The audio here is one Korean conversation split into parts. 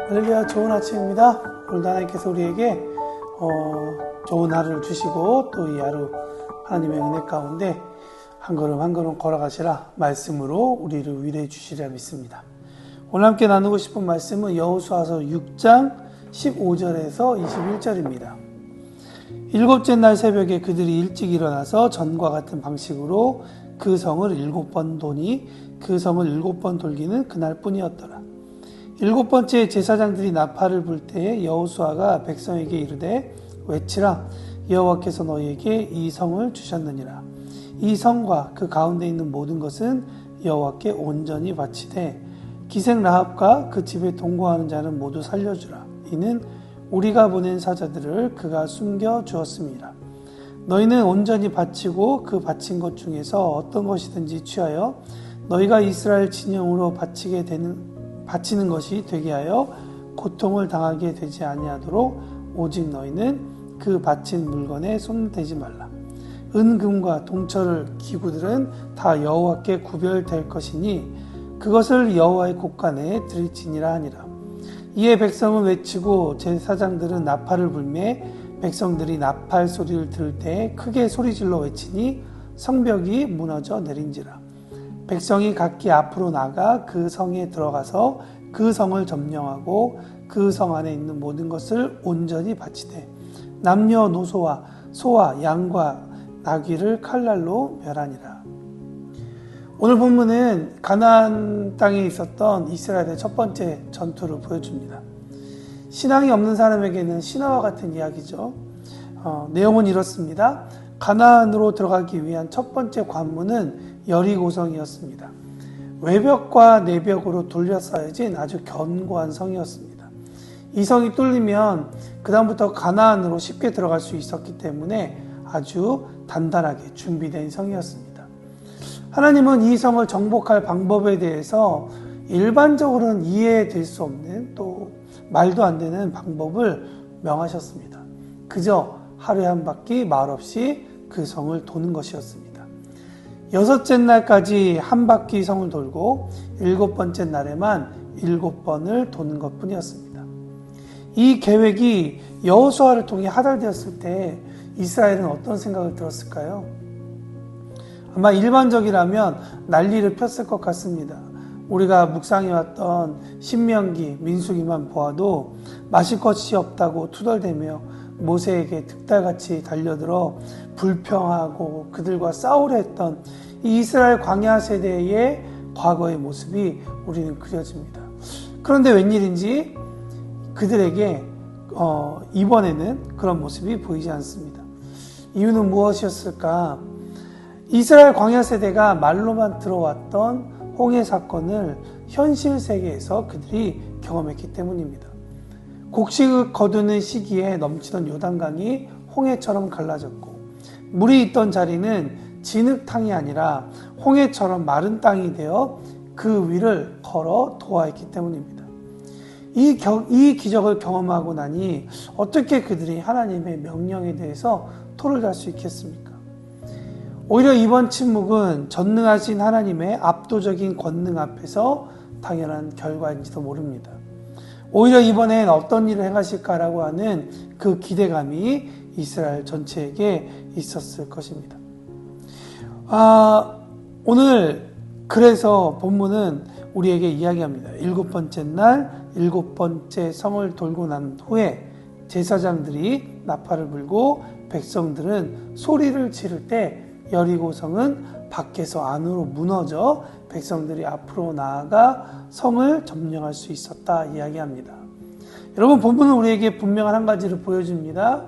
할렐루야, 좋은 아침입니다. 오늘도 하나님께서 우리에게 좋은 하루를 주시고 또 이 하루 하나님의 은혜 가운데 한 걸음 한 걸음 걸어가시라 말씀으로 우리를 위로해 주시리라 믿습니다. 오늘 함께 나누고 싶은 말씀은 여호수아서 6장 15절에서 21절입니다. 일곱째 날 새벽에 그들이 일찍 일어나서 전과 같은 방식으로 그 성을 7번 도니 그 성을 7번 돌기는 그날뿐이었더라. 7번째 제사장들이 나팔을 불 때에 여호수아가 백성에게 이르되 외치라, 여호와께서 너희에게 이 성을 주셨느니라. 이 성과 그 가운데 있는 모든 것은 여호와께 온전히 바치되 기생 라합과 그 집에 동거하는 자는 모두 살려주라. 이는 우리가 보낸 사자들을 그가 숨겨 주었습니다. 너희는 온전히 바치고 그 바친 것 중에서 어떤 것이든지 취하여 너희가 이스라엘 진영으로 바치는 것이 되게 하여 고통을 당하게 되지 아니하도록 오직 너희는 그 바친 물건에 손대지 말라. 은금과 동철 기구들은 다 여호와께 구별될 것이니 그것을 여호와의 곳간에 드릴지니라 하니라. 이에 백성은 외치고 제사장들은 나팔을 불매 백성들이 나팔 소리를 들을 때 크게 소리질러 외치니 성벽이 무너져 내린지라. 백성이 각기 앞으로 나가 그 성에 들어가서 그 성을 점령하고 그 성 안에 있는 모든 것을 온전히 바치되 남녀노소와 소와 양과 나귀를 칼날로 멸하니라. 오늘 본문은 가나안 땅에 있었던 이스라엘의 첫 번째 전투를 보여줍니다. 신앙이 없는 사람에게는 신화와 같은 이야기죠. 내용은 이렇습니다. 가나안으로 들어가기 위한 첫 번째 관문은 여리고성이었습니다. 외벽과 내벽으로 둘러싸여진 아주 견고한 성이었습니다. 이 성이 뚫리면 그 다음부터 가나안으로 쉽게 들어갈 수 있었기 때문에 아주 단단하게 준비된 성이었습니다. 하나님은 이 성을 정복할 방법에 대해서 일반적으로는 이해될 수 없는 또 말도 안 되는 방법을 명하셨습니다. 그저 하루에 한 바퀴 말 없이 그 성을 도는 것이었습니다. 6째 날까지 한 바퀴 성을 돌고 7번째 날에만 7번을 도는 것 뿐이었습니다. 이 계획이 여호수아를 통해 하달되었을 때 이스라엘은 어떤 생각을 들었을까요? 아마 일반적이라면 난리를 폈을 것 같습니다. 우리가 묵상해왔던 신명기, 민수기만 보아도 마실 것이 없다고 투덜대며 모세에게 득달같이 달려들어 불평하고 그들과 싸우려 했던 이 이스라엘 광야 세대의 과거의 모습이 우리는 그려집니다. 그런데 웬일인지 그들에게 이번에는 그런 모습이 보이지 않습니다. 이유는 무엇이었을까? 이스라엘 광야 세대가 말로만 들어왔던 홍해 사건을 현실 세계에서 그들이 경험했기 때문입니다. 곡식을 거두는 시기에 넘치던 요단강이 홍해처럼 갈라졌고 물이 있던 자리는 진흙탕이 아니라 홍해처럼 마른 땅이 되어 그 위를 걸어 도하였기 때문입니다. 이 기적을 경험하고 나니 어떻게 그들이 하나님의 명령에 대해서 토를 달 수 있겠습니까? 오히려 이번 침묵은 전능하신 하나님의 압도적인 권능 앞에서 당연한 결과인지도 모릅니다. 오히려 이번엔 어떤 일을 행하실까라고 하는 그 기대감이 이스라엘 전체에게 있었을 것입니다. 오늘 그래서 본문은 우리에게 이야기합니다. 7번째 날 7번째 성을 돌고 난 후에 제사장들이 나팔을 불고 백성들은 소리를 지를 때 여리고성은 밖에서 안으로 무너져 백성들이 앞으로 나아가 성을 점령할 수 있었다 이야기합니다. 여러분, 본문은 우리에게 분명한 한 가지를 보여줍니다.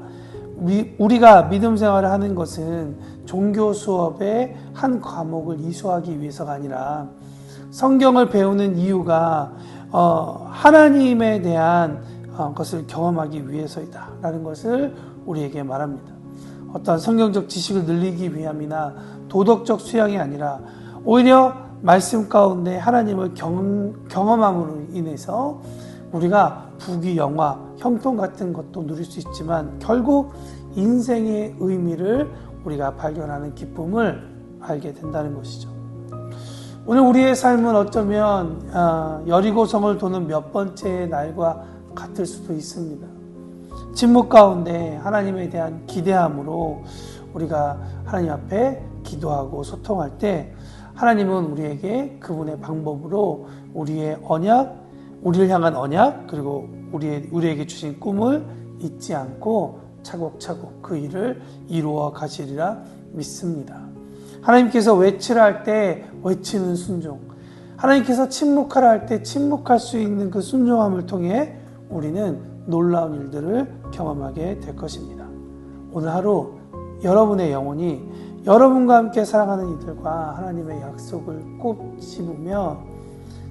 우리가 믿음 생활을 하는 것은 종교 수업의 한 과목을 이수하기 위해서가 아니라 성경을 배우는 이유가 하나님에 대한 것을 경험하기 위해서이다 라는 것을 우리에게 말합니다. 어떤 성경적 지식을 늘리기 위함이나 도덕적 수양이 아니라 오히려 말씀 가운데 하나님을 경험함으로 인해서 우리가 부귀, 영화, 형통 같은 것도 누릴 수 있지만 결국 인생의 의미를 우리가 발견하는 기쁨을 알게 된다는 것이죠. 오늘 우리의 삶은 어쩌면 여리고성을 도는 몇 번째 날과 같을 수도 있습니다. 침묵 가운데 하나님에 대한 기대함으로 우리가 하나님 앞에 기도하고 소통할 때 하나님은 우리에게 그분의 방법으로 우리의 언약, 우리를 향한 언약, 그리고 우리에게 주신 꿈을 잊지 않고 차곡차곡 그 일을 이루어 가시리라 믿습니다. 하나님께서 외치라 할 때 외치는 순종, 하나님께서 침묵하라 할 때 침묵할 수 있는 그 순종함을 통해 우리는 놀라운 일들을 경험하게 될 것입니다. 오늘 하루 여러분의 영혼이 여러분과 함께 살아가는 이들과 하나님의 약속을 꼭 씹으며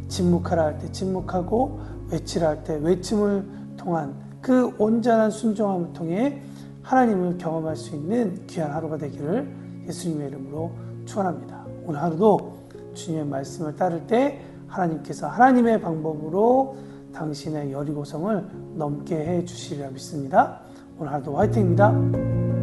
침묵하라 할 때 침묵하고 외치라 할 때 외침을 통한 그 온전한 순종함을 통해 하나님을 경험할 수 있는 귀한 하루가 되기를 예수님의 이름으로 축원합니다. 오늘 하루도 주님의 말씀을 따를 때 하나님께서 하나님의 방법으로 당신의 여리고성을 넘게 해 주시리라 믿습니다. 오늘 하루도 화이팅입니다.